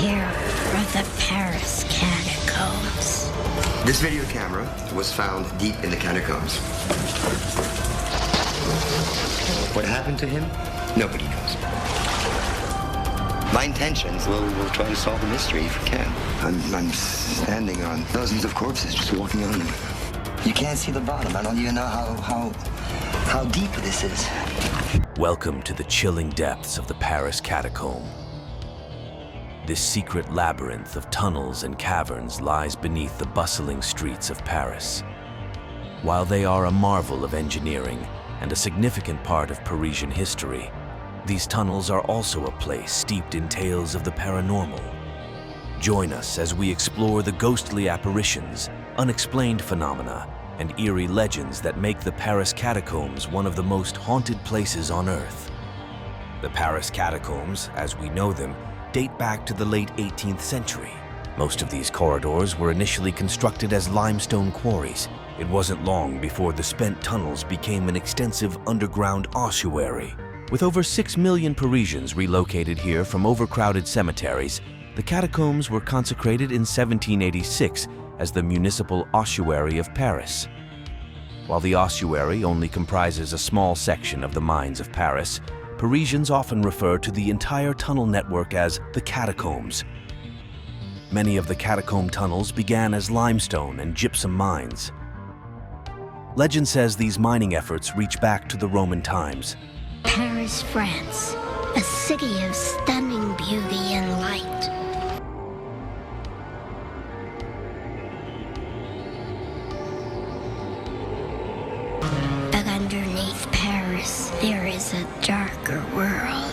terror of the Paris Catacombs. This video camera was found deep in the catacombs. What happened to him? Nobody knows. My intentions, well, we'll try to solve the mystery if we can. I'm standing on dozens of corpses, just walking on them. You can't see the bottom. I don't even know how deep this is. Welcome to the chilling depths of the Paris Catacomb. This secret labyrinth of tunnels and caverns lies beneath the bustling streets of Paris. While they are a marvel of engineering and a significant part of Parisian history, these tunnels are also a place steeped in tales of the paranormal. Join us as we explore the ghostly apparitions, unexplained phenomena, and eerie legends that make the Paris Catacombs one of the most haunted places on Earth. The Paris Catacombs, as we know them, date back to the late 18th century. Most of these corridors were initially constructed as limestone quarries. It wasn't long before the spent tunnels became an extensive underground ossuary. With over 6 million Parisians relocated here from overcrowded cemeteries, the catacombs were consecrated in 1786 as the municipal ossuary of Paris. While the ossuary only comprises a small section of the mines of Paris, Parisians often refer to the entire tunnel network as the catacombs. Many of the catacomb tunnels began as limestone and gypsum mines. Legend says these mining efforts reach back to the Roman times. Paris, France, a city of stunning beauty and light. But underneath Paris, there is a darker world.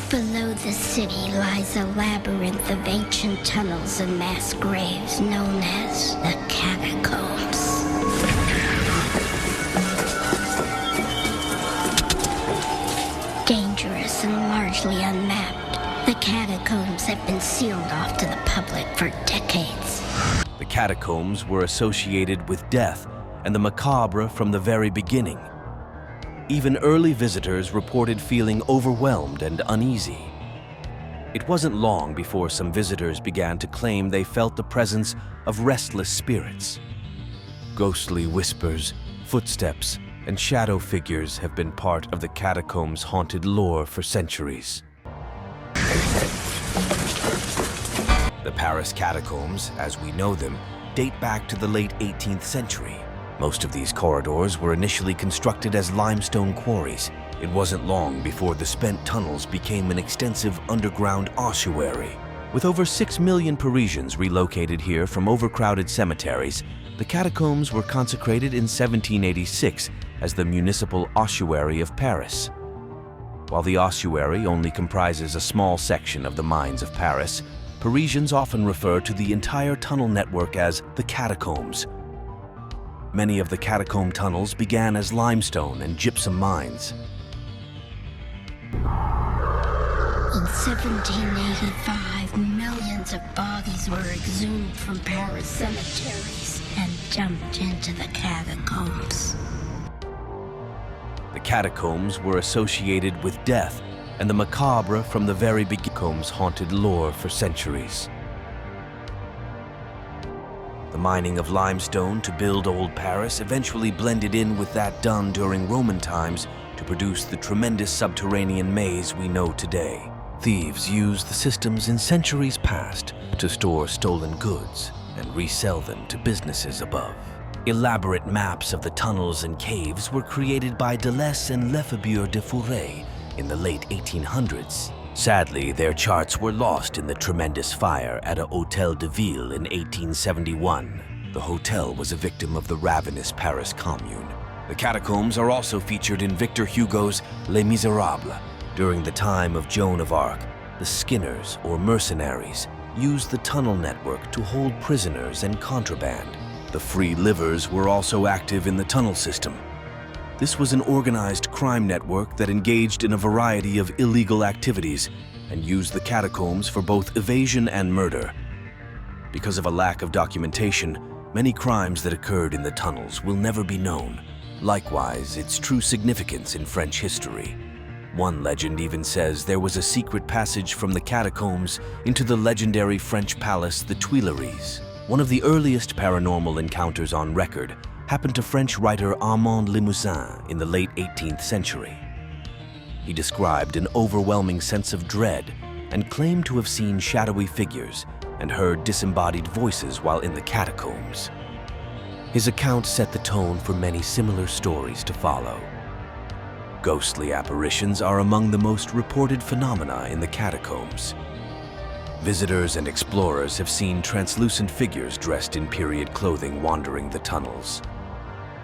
Below the city lies a labyrinth of ancient tunnels and mass graves known as the Catacombs. Dangerous and largely unmapped, the catacombs have been sealed off to the public for decades. The catacombs were associated with death and the macabre from the very beginning. Even early visitors reported feeling overwhelmed and uneasy. It wasn't long before some visitors began to claim they felt the presence of restless spirits. Ghostly whispers, footsteps, and shadow figures have been part of the catacombs' haunted lore for centuries. The Paris Catacombs, as we know them, date back to the late 18th century. Most of these corridors were initially constructed as limestone quarries. It wasn't long before the spent tunnels became an extensive underground ossuary. With over 6 million Parisians relocated here from overcrowded cemeteries, the catacombs were consecrated in 1786 as the municipal ossuary of Paris. While the ossuary only comprises a small section of the mines of Paris, Parisians often refer to the entire tunnel network as the catacombs. Many of the catacomb tunnels began as limestone and gypsum mines. In 1785, millions of bodies were exhumed from Paris cemeteries and dumped into the catacombs. The catacombs were associated with death and the macabre from the very beginning. Catacombs haunted lore for centuries. The mining of limestone to build old Paris eventually blended in with that done during Roman times to produce the tremendous subterranean maze we know today. Thieves used the systems in centuries past to store stolen goods and resell them to businesses above. Elaborate maps of the tunnels and caves were created by Deleuze and Lefebvre de Fourret in the late 1800s. Sadly, their charts were lost in the tremendous fire at a Hôtel de Ville in 1871. The hotel was a victim of the ravenous Paris Commune. The catacombs are also featured in Victor Hugo's Les Miserables. During the time of Joan of Arc, the skinners, or mercenaries, used the tunnel network to hold prisoners and contraband. The free livers were also active in the tunnel system. This was an organized crime network that engaged in a variety of illegal activities and used the catacombs for both evasion and murder. Because of a lack of documentation, Many crimes that occurred in the tunnels will never be known. Likewise, its true significance in French history. One legend even says there was a secret passage from the catacombs into the legendary French palace, the Tuileries. One of the earliest paranormal encounters on record happened to French writer Armand Limousin in the late 18th century. He described an overwhelming sense of dread and claimed to have seen shadowy figures and heard disembodied voices while in the catacombs. His account set the tone for many similar stories to follow. Ghostly apparitions are among the most reported phenomena in the catacombs. Visitors and explorers have seen translucent figures dressed in period clothing wandering the tunnels.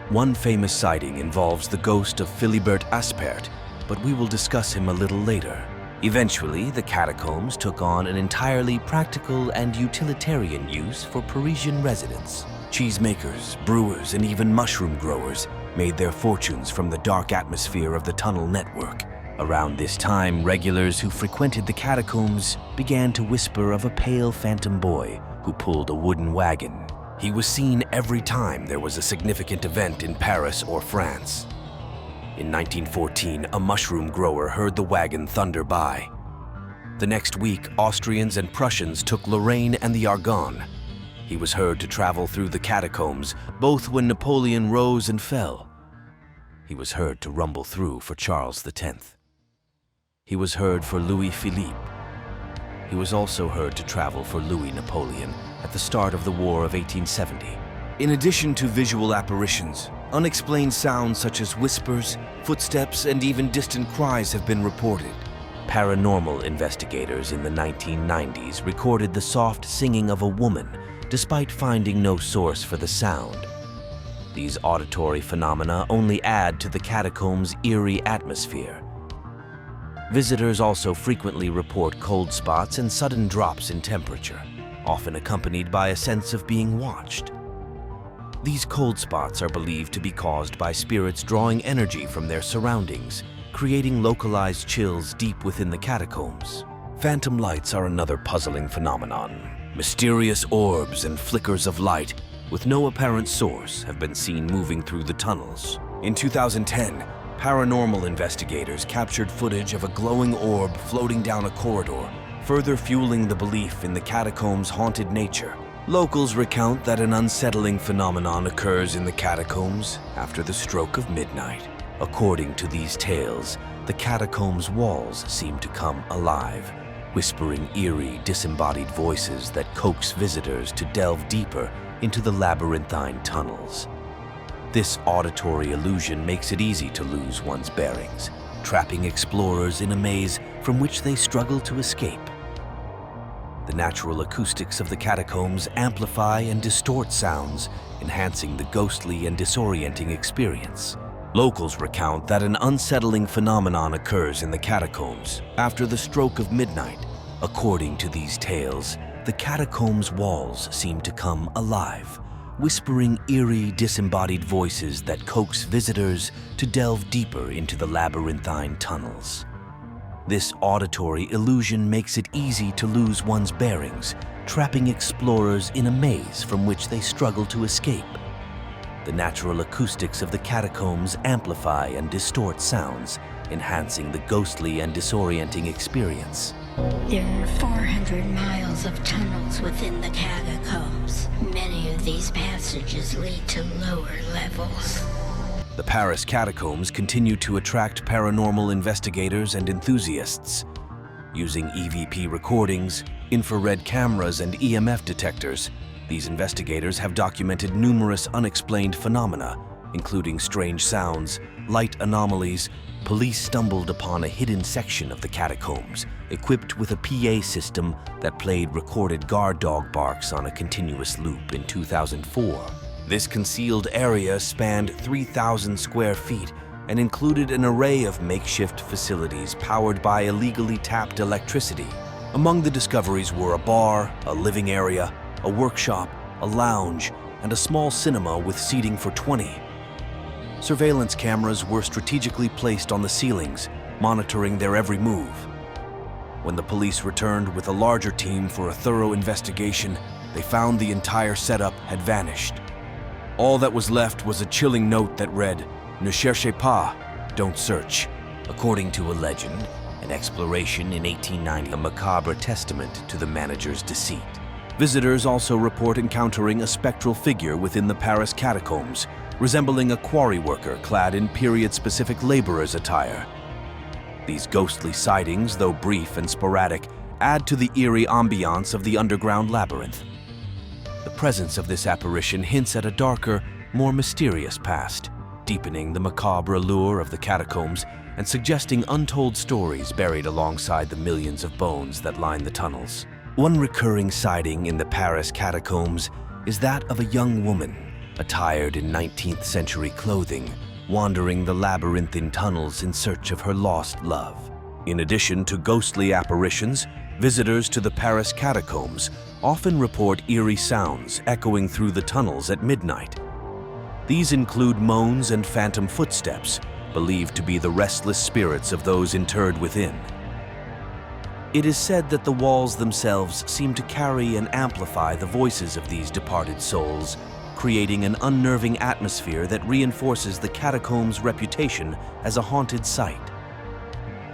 One famous sighting involves the ghost of Philibert Aspert, but we will discuss him a little later. Eventually, the catacombs took on an entirely practical and utilitarian use for Parisian residents. Cheesemakers, brewers, and even mushroom growers made their fortunes from the dark atmosphere of the tunnel network. Around this time, regulars who frequented the catacombs began to whisper of a pale phantom boy who pulled a wooden wagon. He was seen every time there was a significant event in Paris or France. In 1914, a mushroom grower heard the wagon thunder by. The next week, Austrians and Prussians took Lorraine and the Argonne. He was heard to travel through the catacombs, both when Napoleon rose and fell. He was heard to rumble through for Charles X. He was heard for Louis Philippe. He was also heard to travel for Louis Napoleon at the start of the War of 1870. In addition to visual apparitions, unexplained sounds such as whispers, footsteps, and even distant cries have been reported. Paranormal investigators in the 1990s recorded the soft singing of a woman despite finding no source for the sound. These auditory phenomena only add to the catacombs' eerie atmosphere. Visitors also frequently report cold spots and sudden drops in temperature, often accompanied by a sense of being watched. These cold spots are believed to be caused by spirits drawing energy from their surroundings, creating localized chills deep within the catacombs. Phantom lights are another puzzling phenomenon. Mysterious orbs and flickers of light with no apparent source have been seen moving through the tunnels. In 2010, paranormal investigators captured footage of a glowing orb floating down a corridor, further fueling the belief in the catacombs' haunted nature. Locals recount that an unsettling phenomenon occurs in the catacombs after the stroke of midnight. According to these tales, the catacombs' walls seem to come alive, whispering eerie, disembodied voices that coax visitors to delve deeper into the labyrinthine tunnels. This auditory illusion makes it easy to lose one's bearings, trapping explorers in a maze from which they struggle to escape. The natural acoustics of the catacombs amplify and distort sounds, enhancing the ghostly and disorienting experience. Locals recount that an unsettling phenomenon occurs in the catacombs after the stroke of midnight. According to these tales, the catacombs' walls seem to come alive, whispering eerie, disembodied voices that coax visitors to delve deeper into the labyrinthine tunnels. This auditory illusion makes it easy to lose one's bearings, trapping explorers in a maze from which they struggle to escape. The natural acoustics of the catacombs amplify and distort sounds, enhancing the ghostly and disorienting experience. There are 400 miles of tunnels within the catacombs. Many of these passages lead to lower levels. The Paris Catacombs continue to attract paranormal investigators and enthusiasts. Using EVP recordings, infrared cameras, and EMF detectors, these investigators have documented numerous unexplained phenomena, including strange sounds, light anomalies. Police stumbled upon a hidden section of the catacombs, equipped with a PA system that played recorded guard dog barks on a continuous loop in 2004. This concealed area spanned 3,000 square feet and included an array of makeshift facilities powered by illegally tapped electricity. Among the discoveries were a bar, a living area, a workshop, a lounge, and a small cinema with seating for 20. Surveillance cameras were strategically placed on the ceilings, monitoring their every move. When the police returned with a larger team for a thorough investigation, they found the entire setup had vanished. All that was left was a chilling note that read, "Ne cherchez pas, don't search." According to a legend, an exploration in 1890, a macabre testament to the manager's deceit. Visitors also report encountering a spectral figure within the Paris Catacombs, resembling a quarry worker clad in period-specific laborer's attire. These ghostly sightings, though brief and sporadic, add to the eerie ambiance of the underground labyrinth. The presence of this apparition hints at a darker, more mysterious past, deepening the macabre allure of the catacombs and suggesting untold stories buried alongside the millions of bones that line the tunnels. One recurring sighting in the Paris Catacombs is that of a young woman, attired in 19th century clothing, wandering the labyrinthine tunnels in search of her lost love. In addition to ghostly apparitions, visitors to the Paris Catacombs often report eerie sounds echoing through the tunnels at midnight. These include moans and phantom footsteps, believed to be the restless spirits of those interred within. It is said that the walls themselves seem to carry and amplify the voices of these departed souls, creating an unnerving atmosphere that reinforces the catacombs' reputation as a haunted site.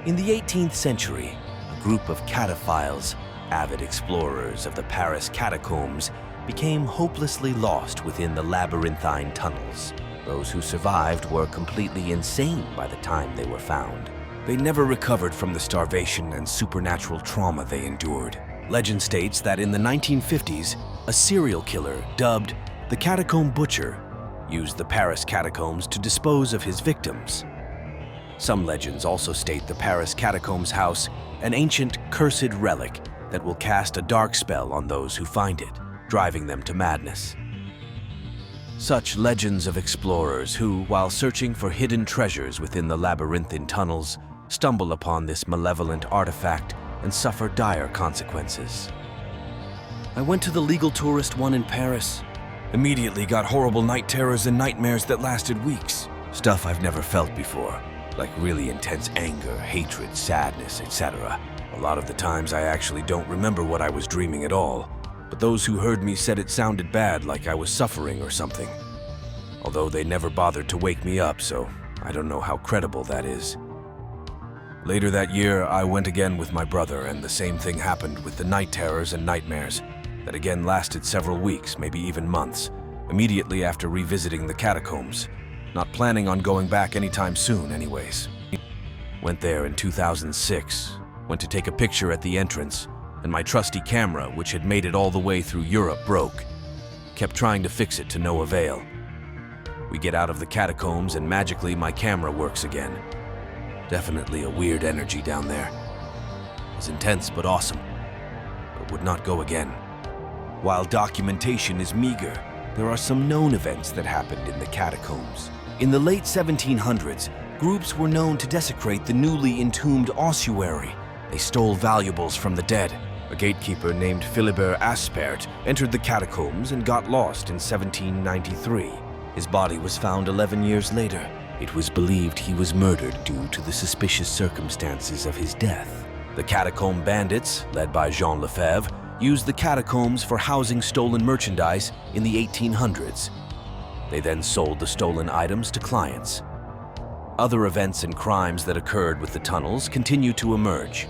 In the 18th century, a group of cataphiles, avid explorers of the Paris Catacombs, became hopelessly lost within the labyrinthine tunnels. Those who survived were completely insane by the time they were found. They never recovered from the starvation and supernatural trauma they endured. Legend states that in the 1950s, a serial killer dubbed the Catacomb Butcher used the Paris Catacombs to dispose of his victims. Some legends also state the Paris Catacombs house an ancient, cursed relic that will cast a dark spell on those who find it, driving them to madness. Such legends of explorers who, while searching for hidden treasures within the labyrinthine tunnels, stumble upon this malevolent artifact and suffer dire consequences. I went to the legal tourist one in Paris. Immediately got horrible night terrors and nightmares that lasted weeks. Stuff I've never felt before, like really intense anger, hatred, sadness, etc. A lot of the times I actually don't remember what I was dreaming at all, but those who heard me said it sounded bad, like I was suffering or something. Although they never bothered to wake me up, so I don't know how credible that is. Later that year, I went again with my brother, and the same thing happened with the night terrors and nightmares that again lasted several weeks, maybe even months, immediately after revisiting the catacombs. Not planning on going back anytime soon anyways. Went there in 2006, went to take a picture at the entrance, and my trusty camera, which had made it all the way through Europe, broke. Kept trying to fix it to no avail. We get out of the catacombs and magically my camera works again. Definitely a weird energy down there. It was intense but awesome, but would not go again. While documentation is meager, there are some known events that happened in the catacombs. In the late 1700s, groups were known to desecrate the newly entombed ossuary. They stole valuables from the dead. A gatekeeper named Philibert Aspert entered the catacombs and got lost in 1793. His body was found 11 years later. It was believed he was murdered due to the suspicious circumstances of his death. The catacomb bandits, led by Jean Lefebvre, used the catacombs for housing stolen merchandise in the 1800s. They then sold the stolen items to clients. Other events and crimes that occurred with the tunnels continue to emerge.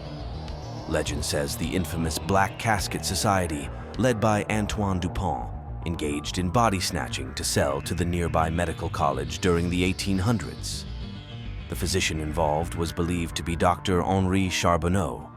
Legend says the infamous Black Casket Society, led by Antoine Dupont, engaged in body snatching to sell to the nearby medical college during the 1800s. The physician involved was believed to be Dr. Henri Charbonneau.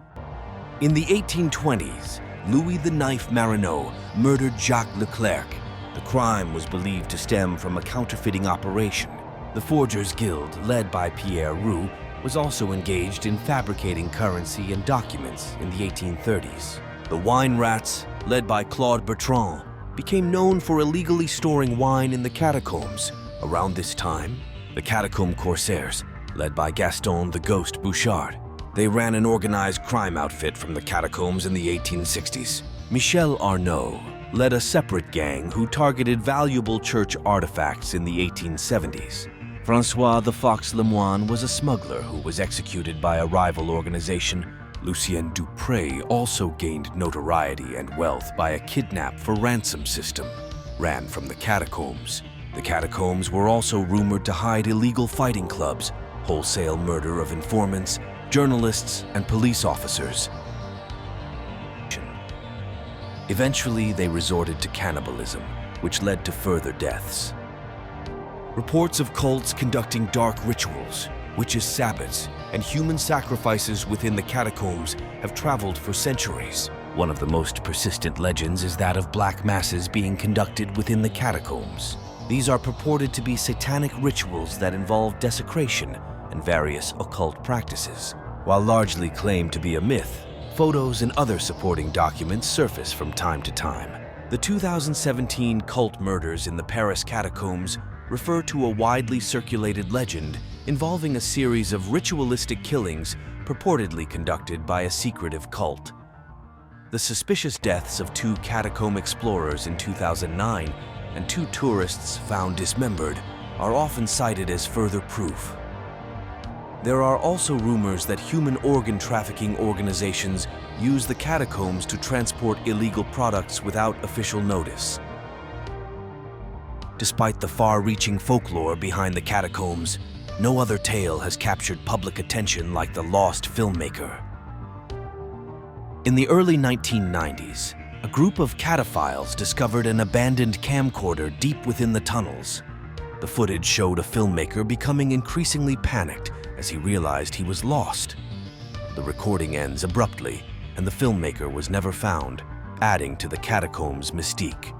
In the 1820s, Louis the Knife Marino murdered Jacques Leclerc. The crime was believed to stem from a counterfeiting operation. The Forgers Guild, led by Pierre Roux, was also engaged in fabricating currency and documents in the 1830s. The Wine Rats, led by Claude Bertrand, became known for illegally storing wine in the catacombs. Around this time, the Catacomb Corsairs, led by Gaston the Ghost Bouchard, they ran an organized crime outfit from the catacombs in the 1860s. Michel Arnaud led a separate gang who targeted valuable church artifacts in the 1870s. Francois the Fox Lemoine was a smuggler who was executed by a rival organization Lucien Dupre also gained notoriety and wealth by a kidnap for ransom system, ran from the catacombs. The catacombs were also rumored to hide illegal fighting clubs, wholesale murder of informants, journalists, and police officers. Eventually, they resorted to cannibalism, which led to further deaths. Reports of cults conducting dark rituals, witches' sabbats, and human sacrifices within the catacombs have traveled for centuries. One of the most persistent legends is that of black masses being conducted within the catacombs. These are purported to be satanic rituals that involve desecration and various occult practices. While largely claimed to be a myth, photos and other supporting documents surface from time to time. The 2017 cult murders in the Paris Catacombs refer to a widely circulated legend involving a series of ritualistic killings purportedly conducted by a secretive cult. The suspicious deaths of 2 catacomb explorers in 2009 and 2 tourists found dismembered are often cited as further proof. There are also rumors that human organ trafficking organizations use the catacombs to transport illegal products without official notice. Despite the far-reaching folklore behind the catacombs, no other tale has captured public attention like The Lost Filmmaker. In the early 1990s, a group of cataphiles discovered an abandoned camcorder deep within the tunnels. The footage showed a filmmaker becoming increasingly panicked as he realized he was lost. The recording ends abruptly, and the filmmaker was never found, adding to the catacombs' mystique.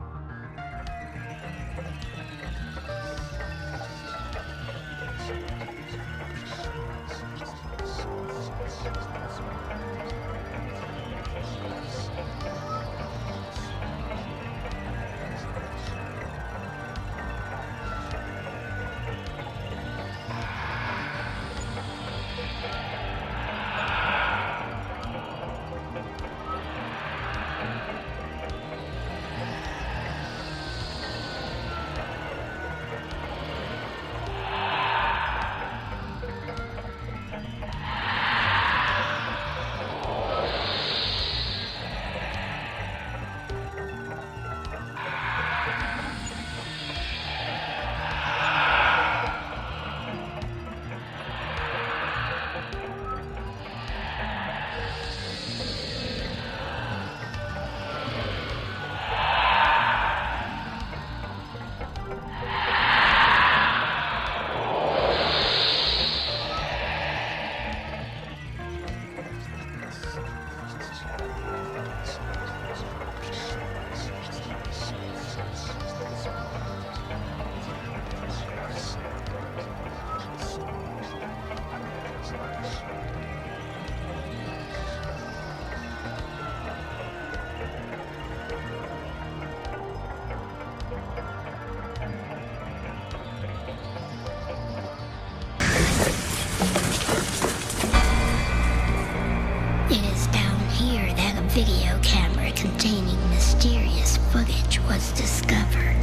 video camera containing mysterious footage was discovered.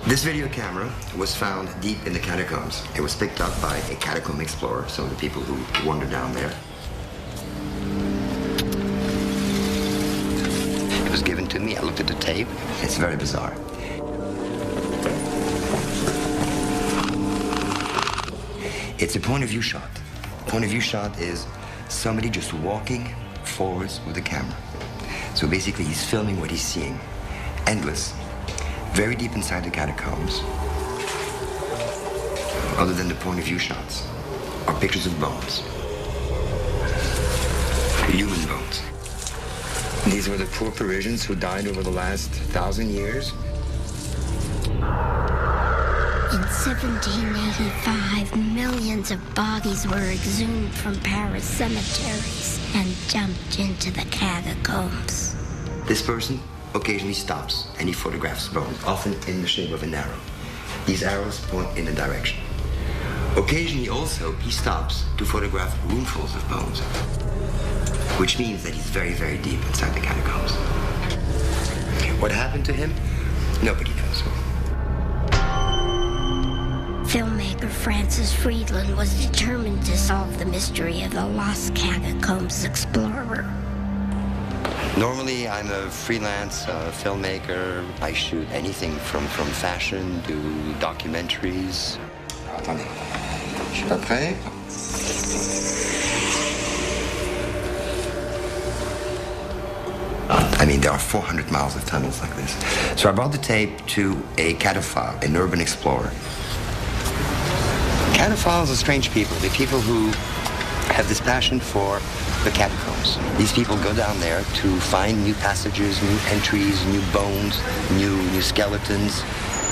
This video camera was found deep in the catacombs. It was picked up by a catacomb explorer, some of the people who wandered down there. It was given to me. I looked at the tape. It's very bizarre. It's a point of view shot. Point of view shot is somebody just walking forwards with the camera. So basically he's filming what he's seeing. Endless. Very deep inside the catacombs, other than the point of view shots, are pictures of bones. Human bones. These were the poor Parisians who died over the last 1,000 years. In 1785, millions of bodies were exhumed from Paris cemeteries and dumped into the catacombs. This person occasionally stops and he photographs bones, often in the shape of an arrow. These arrows point in a direction. Occasionally also he stops to photograph roomfuls of bones, which means that he's very, very deep inside the catacombs. What happened to him? Nobody knows. Francis Friedland was determined to solve the mystery of the lost catacombs explorer. Normally, I'm a freelance filmmaker. I shoot anything from fashion to documentaries. Attendez, je suis pas prêt. I mean, there are 400 miles of tunnels like this. So I brought the tape to a cataphile, an urban explorer. Cataphiles are strange people. They're people who have this passion for the catacombs. These people go down there to find new passages, new entries, new bones, new skeletons.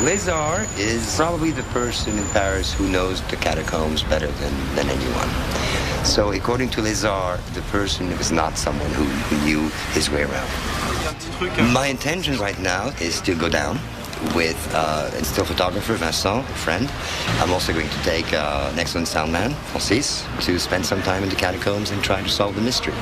Lézard is probably the person in Paris who knows the catacombs better than anyone. So according to Lézard, the person was not someone who knew his way around. My intention right now is to go down with a still photographer, Vincent, a friend. I'm also going to take an excellent sound man, Francis, to spend some time in the catacombs and try to solve the mystery.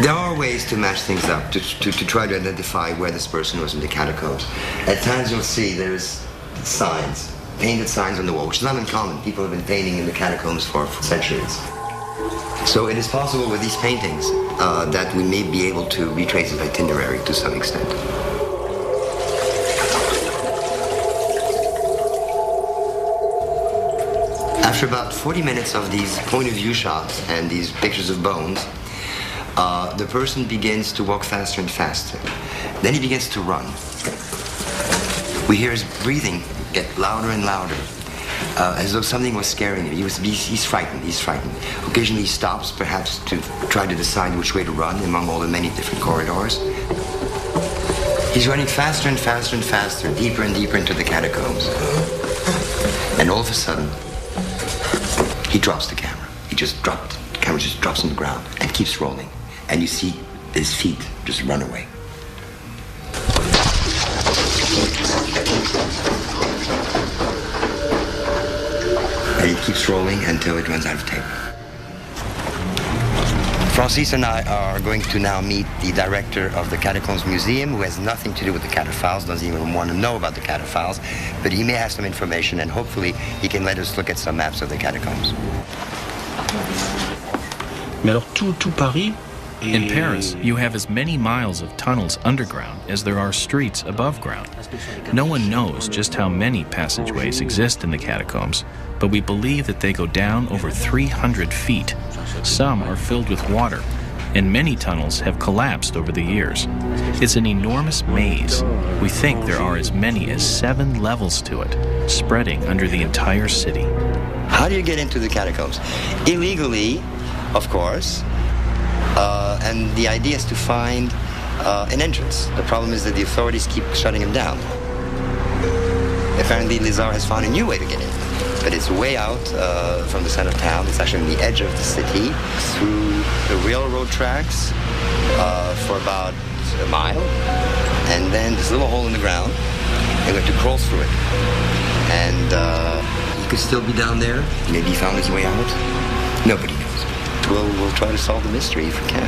There are ways to match things up, to try to identify where this person was in the catacombs. At times you'll see there's signs, painted signs on the wall, which is not uncommon. People have been painting in the catacombs for centuries. So it is possible with these paintings that we may be able to retrace his itinerary to some extent. After about 40 minutes of these point-of-view shots and these pictures of bones, the person begins to walk faster and faster. Then he begins to run. We hear his breathing get louder and louder, as though something was scaring him. He's frightened. Occasionally he stops, perhaps to try to decide which way to run among all the many different corridors. He's running faster and faster and faster, deeper and deeper into the catacombs. And all of a sudden, he drops the camera. The camera just drops on the ground and keeps rolling. And you see his feet just run away. And it keeps rolling until it runs out of tape. Francis and I are going to now meet the director of the Catacombs Museum, who has nothing to do with the cataphiles, doesn't even want to know about the cataphiles, but he may have some information, and hopefully he can let us look at some maps of the catacombs. Mais alors tout Paris. In Paris, you have as many miles of tunnels underground as there are streets above ground. No one knows just how many passageways exist in the catacombs, but we believe that they go down over 300 feet. Some are filled with water, and many tunnels have collapsed over the years. It's an enormous maze. We think there are as many as 7 levels to it, spreading under the entire city. How do you get into the catacombs? Illegally, of course. And the idea is to find an entrance. The problem is that the authorities keep shutting him down. Apparently, Lézard has found a new way to get in, but it's way out from the center of town. It's actually on the edge of the city, through the railroad tracks for about a mile, and then this little hole in the ground, and we have to crawl through it. And he could still be down there. Maybe he found his way out. Nobody knows. We'll try to solve the mystery if we can.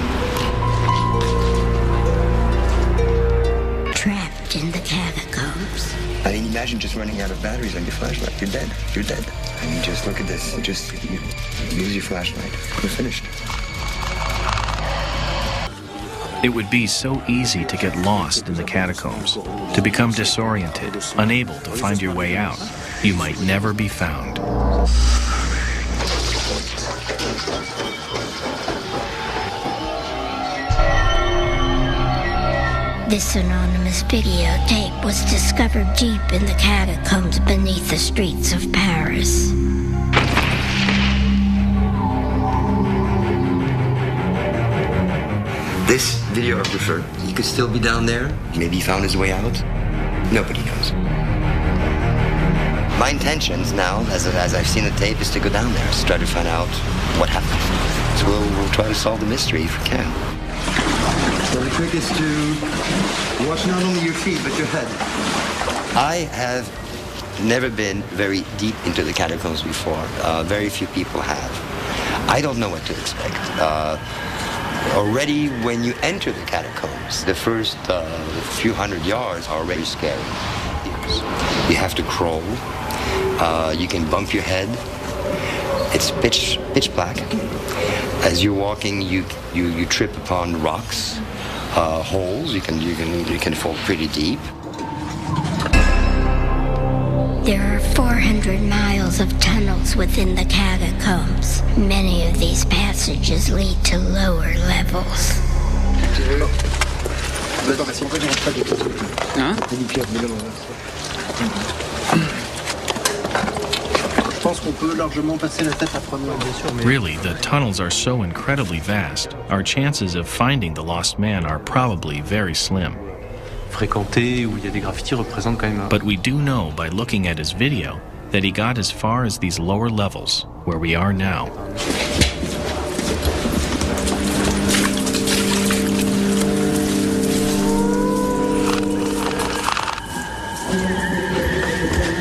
Trapped in the catacombs. I mean, imagine just running out of batteries on your flashlight. You're dead. You're dead. I mean, just look at this. You lose your flashlight. We're finished. It would be so easy to get lost in the catacombs, to become disoriented, unable to find your way out. You might never be found. This synonymous videotape was discovered deep in the catacombs beneath the streets of Paris. This videographer, he could still be down there. Maybe he found his way out. Nobody knows. My intentions now, as I've seen the tape, is to go down there, to try to find out what happened. So we'll try to solve the mystery if we can. So the trick is to watch not only your feet, but your head. I have never been very deep into the catacombs before. Very few people have. I don't know what to expect. Already when you enter the catacombs, the first few hundred yards are already scary. You have to crawl. You can bump your head. It's pitch black. As you're walking, you trip upon rocks, holes. You can fall pretty deep. There are 400 miles of tunnels within the catacombs. Many of these passages lead to lower levels. Really, the tunnels are so incredibly vast, our chances of finding the lost man are probably very slim. But we do know by looking at his video that he got as far as these lower levels, where we are now.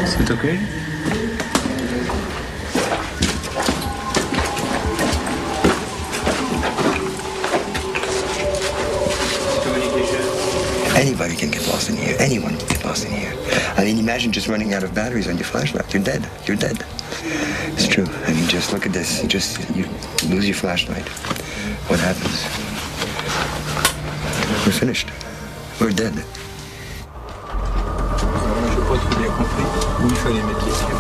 Is it okay? Anybody can get lost in here. Anyone can get lost in here. I mean, imagine just running out of batteries on your flashlight. You're dead. You're dead. It's true. I mean, just look at this. You lose your flashlight. What happens? We're finished. We're dead. Je pas trop bien compris où il fallait mettre les yeux.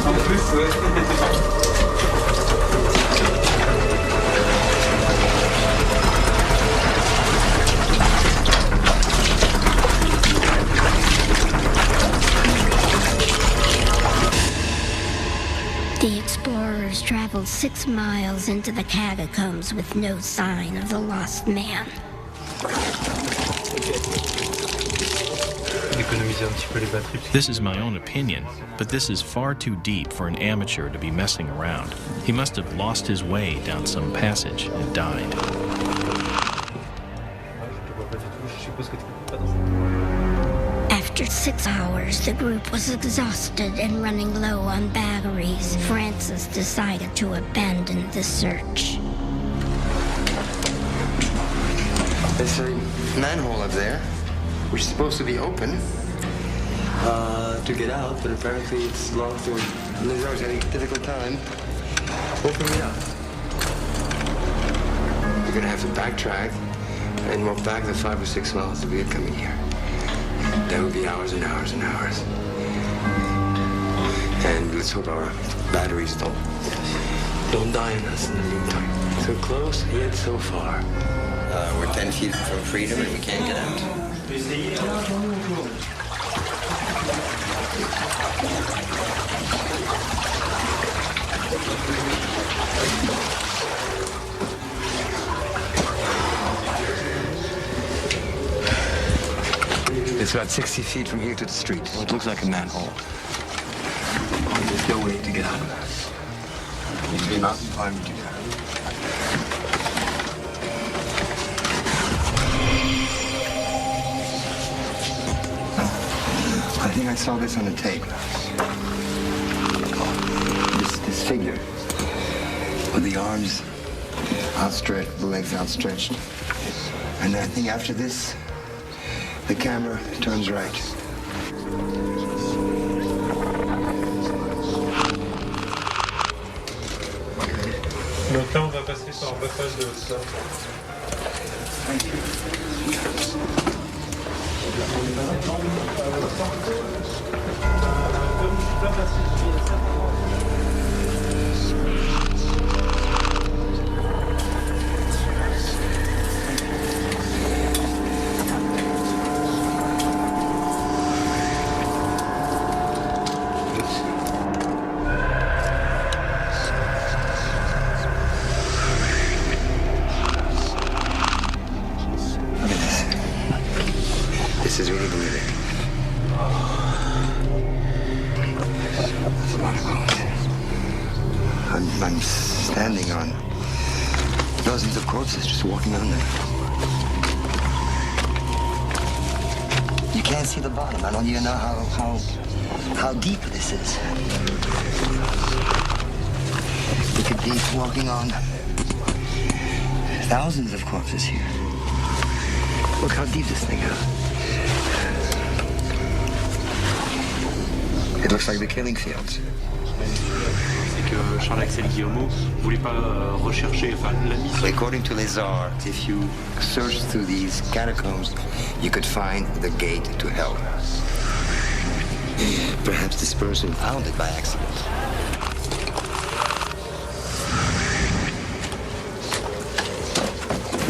En plus, ouais. The explorers traveled 6 miles into the catacombs with no sign of the lost man. This is my own opinion, but this is far too deep for an amateur to be messing around. He must have lost his way down some passage and died. After 6 hours, the group was exhausted and running low on batteries. Francis decided to abandon the search. There's a manhole up there, which is supposed to be open to get out, but apparently it's locked or Liz is having a difficult time opening it up. We're gonna have to backtrack and walk back the 5 or 6 miles that we had coming here. That would be hours and hours and hours. And let's hope our batteries don't die on us in the meantime. So close, yet so far. We're 10 feet from freedom and we can't get out. It's about 60 feet from here to the street. It looks like a manhole. There's no way to get out of that. It needs to be mountain climbing to get out. I think I saw this on the tape. This figure with the arms outstretched, the legs outstretched. And I think after this, the camera turns right. Donc là, on va passer par le passage de ça. This is really breathing. That's a lot of bones. I'm standing on dozens of corpses, just walking on them. You can't see the bottom. I don't even know how deep this is. You could be walking on Thousands of corpses here. Look how deep this thing goes. It looks like the killing fields. C'est que Charles-Axel Guillemot voulait pas rechercher, enfin la mission. According to Lézard, if you search through these catacombs, you could find the gate to hell. Perhaps this person found it by accident.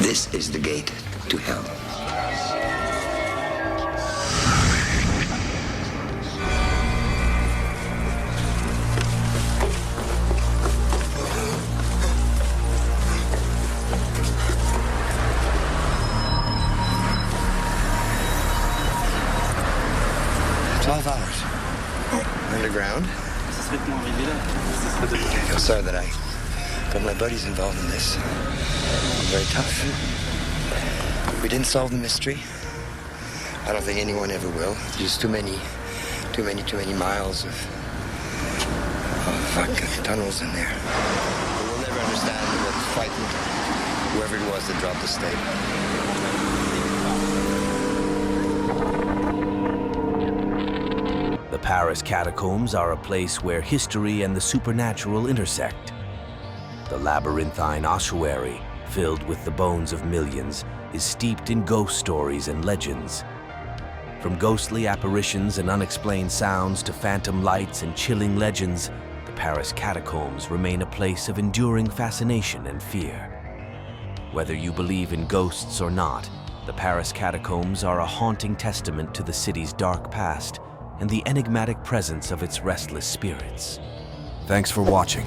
This is the gate to hell. Underground. I feel sorry that I got my buddies involved in this. Very tough. We didn't solve the mystery. I don't think anyone ever will. There's too many miles of tunnels in there. We'll never understand what frightened whoever it was that dropped the stake. The Paris Catacombs are a place where history and the supernatural intersect. The labyrinthine ossuary, filled with the bones of millions, is steeped in ghost stories and legends. From ghostly apparitions and unexplained sounds to phantom lights and chilling legends, the Paris Catacombs remain a place of enduring fascination and fear. Whether you believe in ghosts or not, the Paris Catacombs are a haunting testament to the city's dark past and the enigmatic presence of its restless spirits. Thanks for watching.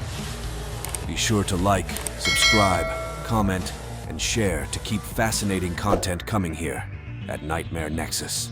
Be sure to like, subscribe, comment, and share to keep fascinating content coming here at Nightmare Nexus.